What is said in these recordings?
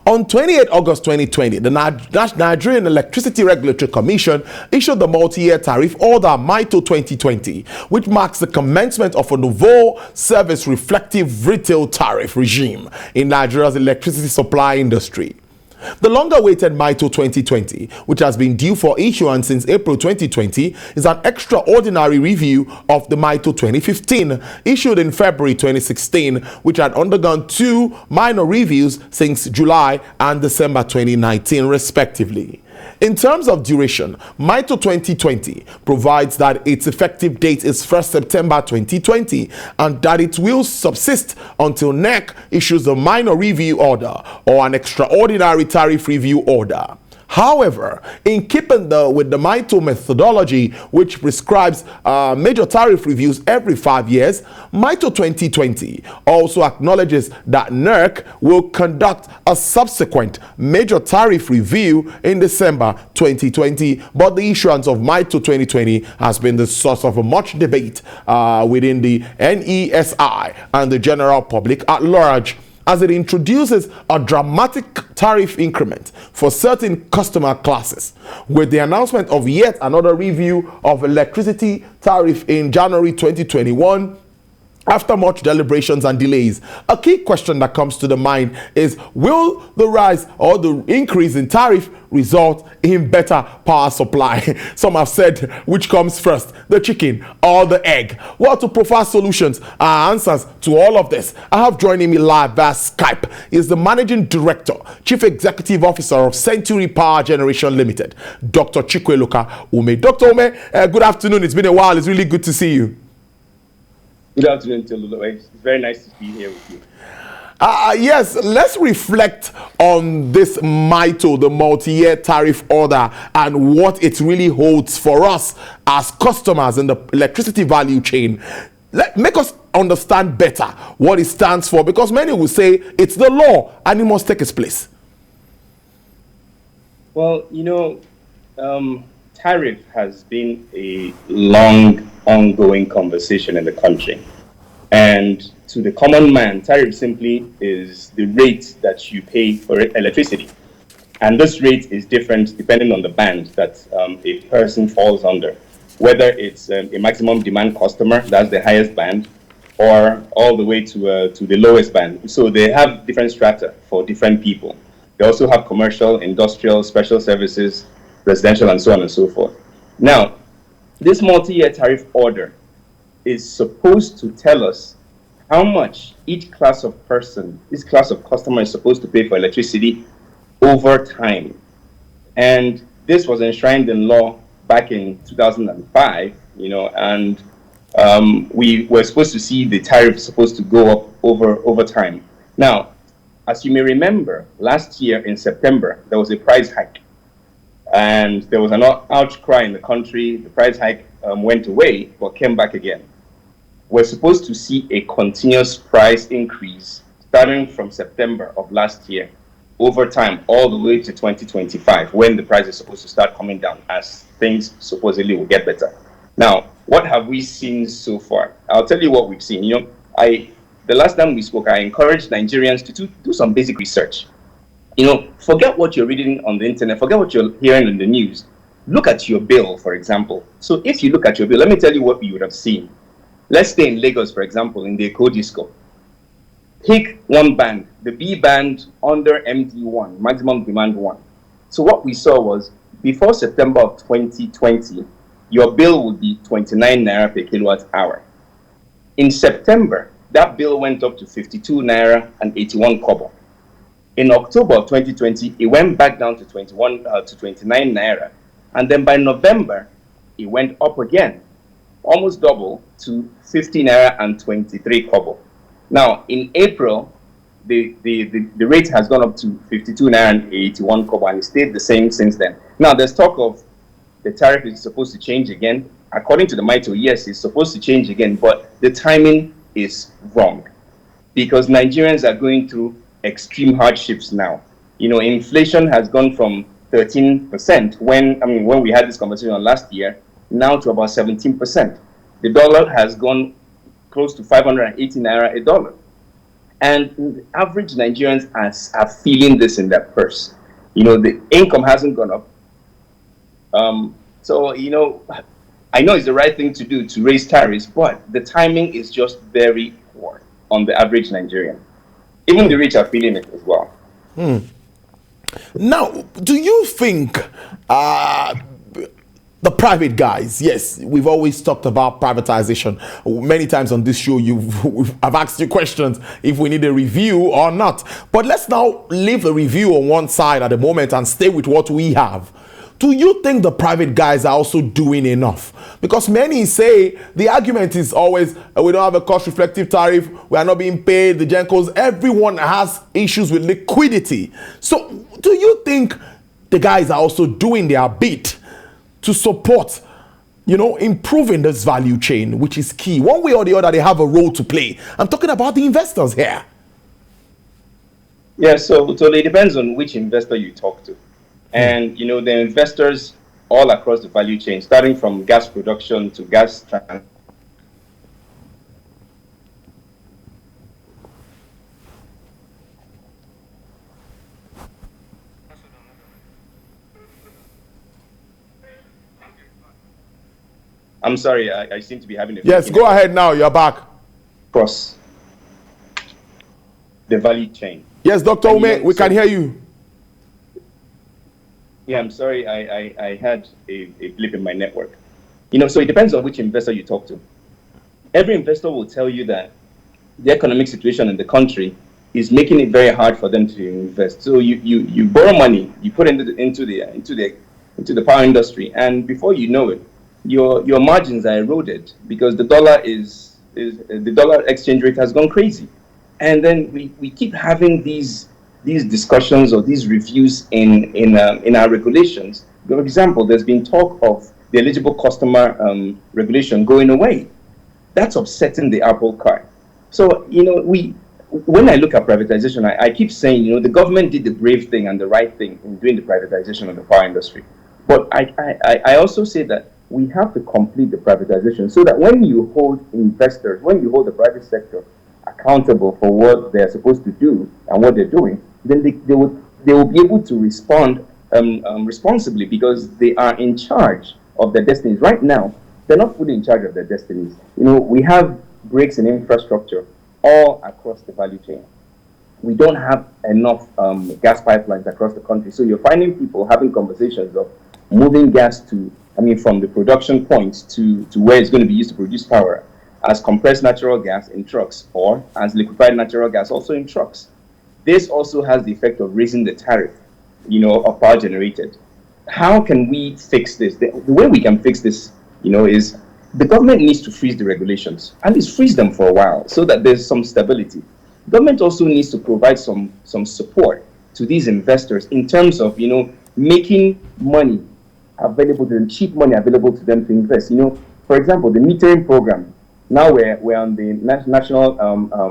On 28 August 2020, the Nigerian Electricity Regulatory Commission issued the Multi-Year Tariff Order MYTO 2020, which marks the commencement of a nouveau service reflective retail tariff regime in Nigeria's electricity supply industry. The longer-awaited MYTO 2020, which has been due for issuance since April 2020, is an extraordinary review of the MYTO 2015, issued in February 2016, which had undergone 2 minor reviews since July and December 2019, respectively. In terms of duration, MYTO 2020 provides that its effective date is 1st September 2020 and that it will subsist until NEC issues a minor review order or an extraordinary tariff review order. However, in keeping with the MYTO methodology, which prescribes major tariff reviews every 5 years, MYTO 2020 also acknowledges that NERC will conduct a subsequent major tariff review in December 2020, but the issuance of MYTO 2020 has been the source of much debate within the NESI and the general public at large, as it introduces a dramatic tariff increment for certain customer classes. With the announcement of yet another review of electricity tariff in January 2021, after much deliberations and delays, a key question that comes to the mind is, will the rise or the increase in tariff result in better power supply? Some have said, which comes first, the chicken or the egg? Well, to provide solutions and answers to all of this, I have joining me live via Skype is the Managing Director, Chief Executive Officer of Century Power Generation Ltd, Dr. Chukwueloka Umeh. Dr. Umeh, good afternoon. It's been a while. It's really good to see you. Good afternoon, Tolu. It's very nice to be here with you. Yes, let's reflect on this MYTO, the Multi-Year Tariff Order, and what it really holds for us as customers in the electricity value chain. Make us understand better what it stands for, because many will say it's the law and it must take its place. Well, tariff has been a long, ongoing conversation in the country. And to the common man, tariff simply is the rate that you pay for electricity. And this rate is different depending on the band that a person falls under, whether it's a maximum demand customer, that's the highest band, or all the way to the lowest band. So they have different strata for different people. They also have commercial, industrial, special services, residential, and so on and so forth. Now, this multi-year tariff order is supposed to tell us how much each class of person, each class of customer is supposed to pay for electricity over time. And this was enshrined in law back in 2005, and we were supposed to see the tariff supposed to go up over time. Now, as you may remember, last year in September, there was a price hike. And there was an outcry in the country. The price hike went away, but came back again. We're supposed to see a continuous price increase starting from September of last year, over time, all the way to 2025, when the price is supposed to start coming down, as things supposedly will get better. Now, what have we seen so far? I'll tell you what we've seen. The last time we spoke, I encouraged Nigerians to do some basic research. Forget what you're reading on the internet, forget what you're hearing in the news. Look at your bill, for example. So if you look at your bill, let me tell you what you would have seen. Let's stay in Lagos, for example, in the Eko Disco. Pick one band, the B band under MD1, maximum demand 1. So what we saw was, before September of 2020, your bill would be 29 naira per kilowatt hour. In September, that bill went up to 52 naira and 81 kobo. In October of 2020, it went back down to 29 naira. And then by November, it went up again, almost double, to 50 naira and 23 kobo. Now, in April, the rate has gone up to 52 naira and 81 kobo, and it stayed the same since then. Now, there's talk of the tariff is supposed to change again. According to the MYTO, yes, it's supposed to change again, but the timing is wrong, because Nigerians are going through extreme hardships now. Inflation has gone from 13% when we had this conversation last year, now to about 17%. The dollar has gone close to 580 naira a dollar. And average Nigerians are feeling this in their purse. The income hasn't gone up. So, I know it's the right thing to do to raise tariffs, but the timing is just very poor on the average Nigerian. Even the rich are feeling it as well. Now, do you think the private guys, yes, we've always talked about privatization. Many times on this show, I've asked you questions if we need a review or not. But let's now leave the review on one side at the moment and stay with what we have. Do you think the private guys are also doing enough? Because many say the argument is always, we don't have a cost-reflective tariff, we are not being paid, the Gencos, everyone has issues with liquidity. So do you think the guys are also doing their bit to support, improving this value chain, which is key? One way or the other, they have a role to play. I'm talking about the investors here. Yeah, so it depends on which investor you talk to. And, the investors all across the value chain, starting from gas production to gas transport. I'm sorry, I seem to be having a... Yes, go ahead now, you're back. Across the value chain. Yes, Dr. Umeh, we can hear you. Yeah, I'm sorry, I had a blip in my network. So it depends on which investor you talk to. Every investor will tell you that the economic situation in the country is making it very hard for them to invest. So you borrow money, you put into the power industry, and before you know it, your margins are eroded because the dollar exchange rate has gone crazy. And then we keep having these discussions or these reviews in our regulations. For example, there's been talk of the eligible customer regulation going away. That's upsetting the apple cart. So, when I look at privatization, I keep saying, the government did the brave thing and the right thing in doing the privatization of the power industry. But I also say that we have to complete the privatization so that when you hold investors, when you hold the private sector accountable for what they're supposed to do and what they're doing, then they will be able to respond responsibly because they are in charge of their destinies. Right now, they're not fully in charge of their destinies. We have breaks in infrastructure all across the value chain. We don't have enough gas pipelines across the country. So you're finding people having conversations of moving gas from the production points to where it's going to be used to produce power as compressed natural gas in trucks or as liquefied natural gas also in trucks. This also has the effect of raising the tariff, of power generated. How can we fix this? The way we can fix this, is the government needs to freeze the regulations, at least freeze them for a while so that there's some stability. Government also needs to provide some support to these investors in terms of, making money available to them, cheap money available to them to invest. For example, the metering program. Now we're on the national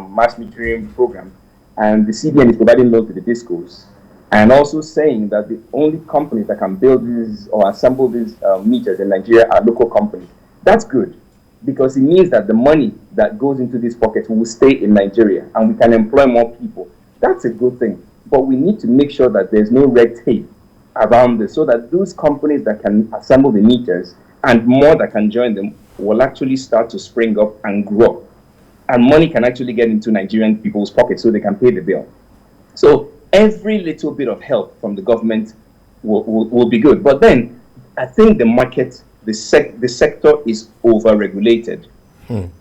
mass metering program, and the CBN is providing loans to the discos, and also saying that the only companies that can build these or assemble these meters in Nigeria are local companies. That's good, because it means that the money that goes into these pockets will stay in Nigeria, and we can employ more people. That's a good thing, but we need to make sure that there's no red tape around this, so that those companies that can assemble the meters and more that can join them will actually start to spring up and grow. And money can actually get into Nigerian people's pockets so they can pay the bill. So every little bit of help from the government will be good. But then I think the market, the sector is over-regulated.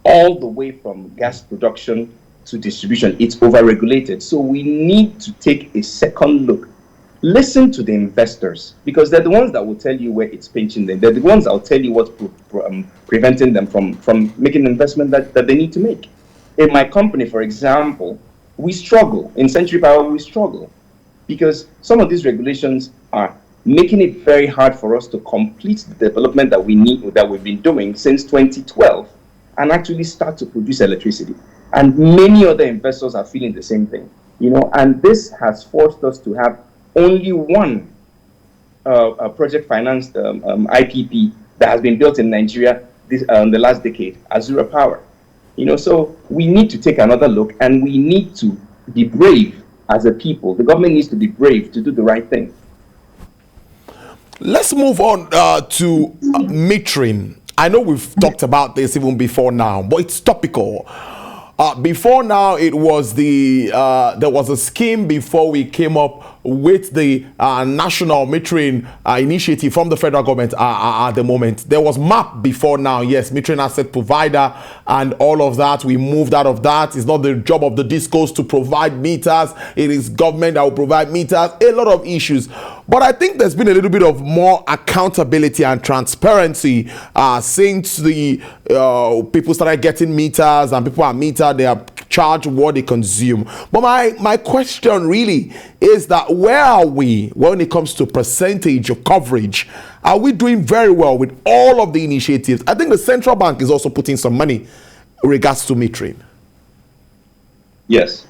All the way from gas production to distribution, it's over-regulated. So we need to take a second look. Listen to the investors, because they're the ones that will tell you where it's pinching them. They're the ones that will tell you what's preventing them from making the investment that they need to make. In my company, for example, we struggle. In Century Power, we struggle because some of these regulations are making it very hard for us to complete the development that we've been doing since 2012 and actually start to produce electricity. And many other investors are feeling the same thing, and this has forced us to have only one project financed IPP that has been built in Nigeria in the last decade, Azura Power. So we need to take another look, and we need to be brave as a people. The government needs to be brave to do the right thing. Let's move on to metering. I know we've talked about this even before now, but it's topical. Before now, it was there was a scheme before we came up with the national metering initiative from the federal government at the moment. There was MAP before now, yes, metering asset provider and all of that. We moved out of that. It's not the job of the discos to provide meters. It is government that will provide meters. A lot of issues. But I think there's been a little bit of more accountability and transparency since the people started getting meters, and people are metered, they are charged what they consume. But my question really is that where are we when it comes to percentage of coverage? Are we doing very well with all of the initiatives? I think the central bank is also putting some money in regards to metering. Yes.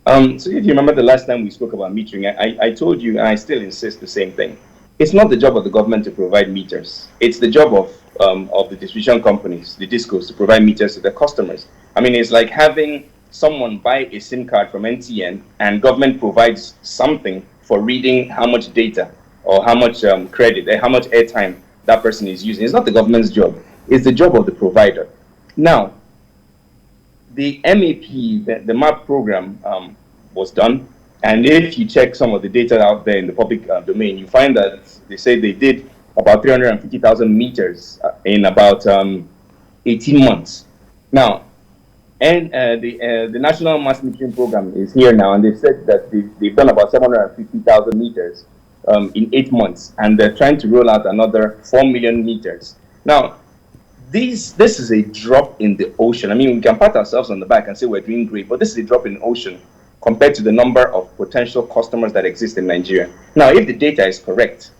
So if you remember the last time we spoke about metering, I told you, and I still insist the same thing. It's not the job of the government to provide meters. It's the job of the distribution companies, the discos, to provide meters to their customers. I mean, it's like having someone buy a SIM card from NTN and government provides something for reading how much data or how much credit, how much airtime that person is using. It's not the government's job. It's the job of the provider. Now, the MAP, the MAP program was done. And if you check some of the data out there in the public domain, you find that they say they did about 350,000 meters in about 18 months. Now, and the National Mass Metering Program is here now, and they've said that they've done about 750,000 meters in 8 months, and they're trying to roll out another 4 million meters. Now, this is a drop in the ocean. I mean, we can pat ourselves on the back and say we're doing great, but this is a drop in the ocean compared to the number of potential customers that exist in Nigeria. Now, if the data is correct,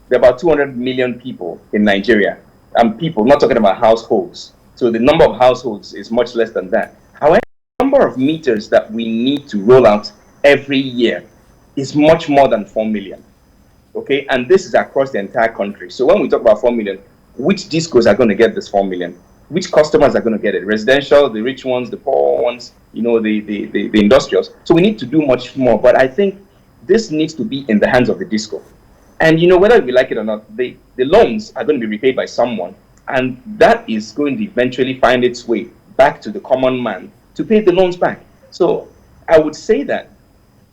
there are about 200 million people in Nigeria, and people, not talking about households. So the number of households is much less than that. However, the number of meters that we need to roll out every year is much more than 4 million. Okay, and this is across the entire country. So when we talk about 4 million, which discos are going to get this 4 million? Which customers are going to get it? Residential, the rich ones, the poor ones, the industrials. So we need to do much more. But I think this needs to be in the hands of the disco. And whether we like it or not, the loans are going to be repaid by someone. And that is going to eventually find its way back to the common man to pay the loans back. So I would say that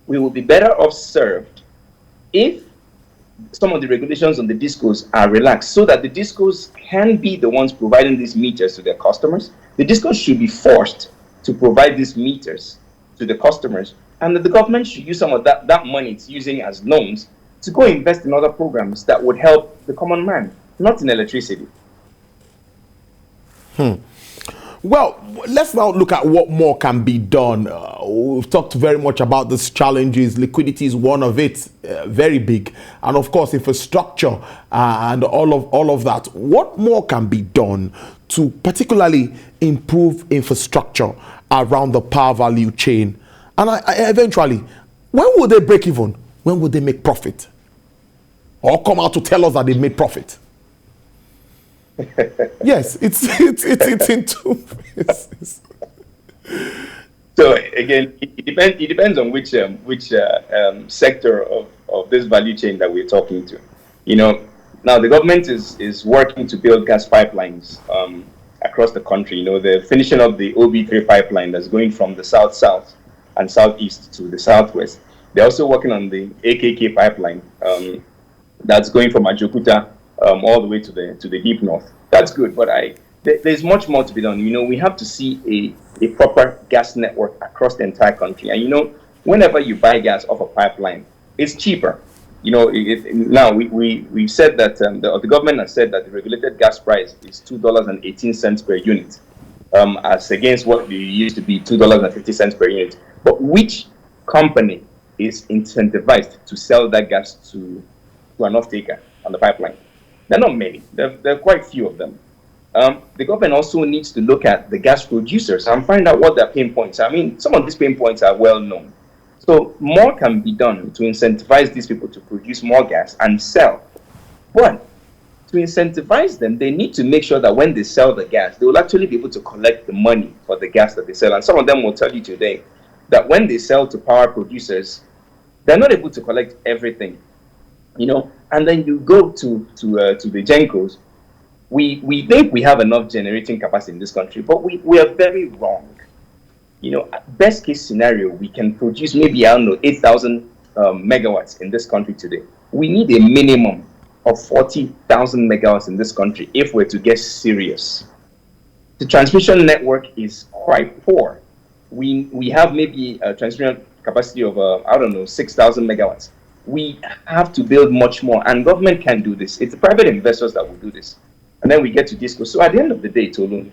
we will be better off served if some of the regulations on the discos are relaxed, so that the discos can be the ones providing these meters to their customers. The discos should be forced to provide these meters to the customers, and that the government should use some of that money it's using as loans to go invest in other programs that would help the common man, not in electricity. Well, let's now look at what more can be done. We've talked very much about these challenges. Liquidity is one of it, very big. And of course, infrastructure and all of that. What more can be done to particularly improve infrastructure around the power value chain? And eventually, when will they break even? When will they make profit? Or come out to tell us that they made profit? Yes, it's in two phases. So again, it depends on which sector of this value chain that we're talking to. Now the government is working to build gas pipelines across the country. They're finishing up the OB3 pipeline that's going from the south and southeast to the southwest. They're also working on the AKK pipeline that's going from Ajokuta all the way to the deep north. That's good, but there's much more to be done. We have to see a proper gas network across the entire country. And whenever you buy gas off a pipeline, it's cheaper. Now we've said that the government has said that the regulated gas price is $2.18 per unit, as against what it used to be $2.50 per unit. But which company is incentivized to sell that gas to an off-taker on the pipeline? There are not many. There are quite few of them. The government also needs to look at the gas producers and find out what their pain points are. I mean, some of these pain points are well known. So more can be done to incentivize these people to produce more gas and sell. But to incentivize them, they need to make sure that when they sell the gas, they will actually be able to collect the money for the gas that they sell. And some of them will tell you today that when they sell to power producers, they're not able to collect everything, And then you go to the Gencos. We think we have enough generating capacity in this country, but we are very wrong. Best case scenario, we can produce maybe, 8,000 megawatts in this country today. We need a minimum of 40,000 megawatts in this country if we're to get serious. The transmission network is quite poor. We have maybe a transmission capacity of, 6,000 megawatts. We have to build much more, and government can do this. It's the private investors that will do this. And then we get to disco. So at the end of the day, Tolu,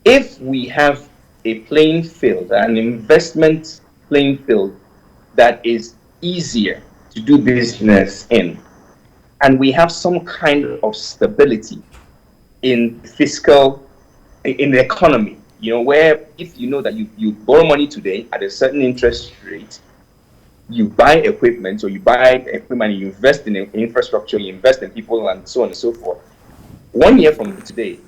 if we have a playing field, an investment playing field that is easier to do business in, and we have some kind of stability in the economy, where if you know that you borrow money today at a certain interest rate, you buy equipment, or you buy equipment, you invest in infrastructure, you invest in people, and so on and so forth. 1 year from today,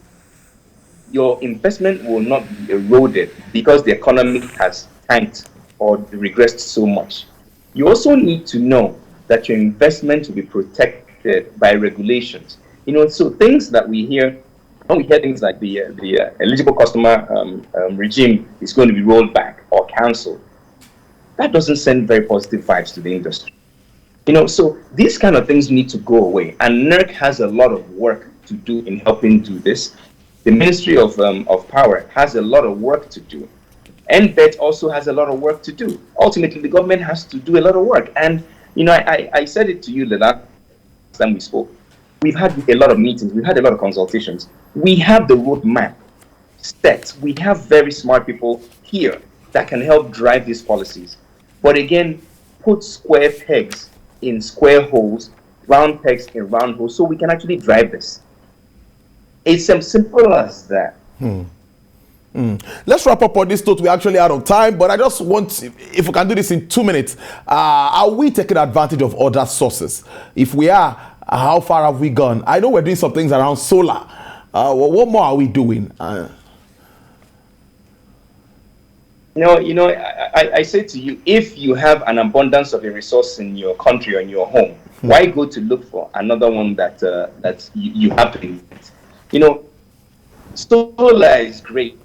your investment will not be eroded because the economy has tanked or regressed so much. You also need to know that your investment will be protected by regulations. So things that we hear, when we hear things like the eligible customer regime is going to be rolled back or cancelled, that doesn't send very positive vibes to the industry. So these kind of things need to go away, and NERC has a lot of work to do in helping do this. The Ministry of Power has a lot of work to do. NBET also has a lot of work to do. Ultimately, the government has to do a lot of work. And, I said it to you the last time we spoke. We've had a lot of meetings. We've had a lot of consultations. We have the roadmap set. We have very smart people here that can help drive these policies. But again, put square pegs in square holes, round pegs in round holes, so we can actually drive this. It's as simple as that. Let's wrap up on this note. We're actually out of time, but I just want, if we can do this in 2 minutes, are we taking advantage of other sources? If we are, how far have we gone? I know we're doing some things around solar. What more are we doing? I say to you, if you have an abundance of a resource in your country or in your home, why go to look for another one that you have to invest? Solar is great,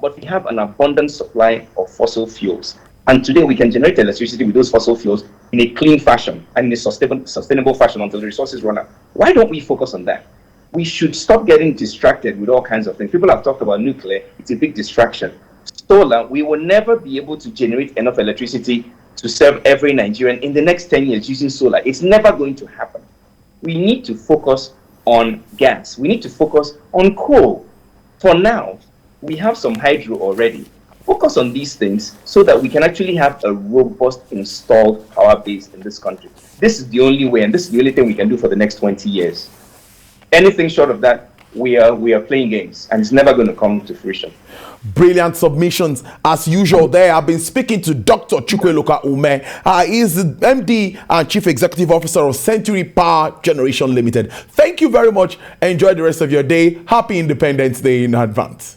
but we have an abundant supply of fossil fuels. And today we can generate electricity with those fossil fuels in a clean fashion and in a sustainable fashion until the resources run out. Why don't we focus on that? We should stop getting distracted with all kinds of things. People have talked about nuclear. It's a big distraction. Solar, we will never be able to generate enough electricity to serve every Nigerian in the next 10 years using solar. It's never going to happen. We need to focus on gas. We need to focus on coal. For now, we have some hydro already. Focus on these things so that we can actually have a robust installed power base in this country. This is the only way, and this is the only thing we can do for the next 20 years. Anything short of that, we are playing games, and it's never going to come to fruition. Brilliant submissions as usual there. I've been speaking to Dr. Chukwueloka Umeh. He is the MD and Chief Executive Officer of Century Power Generation Ltd. Thank you very much. Enjoy the rest of your day. Happy Independence Day in advance.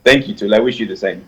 Thank you, Tula. I wish you the same.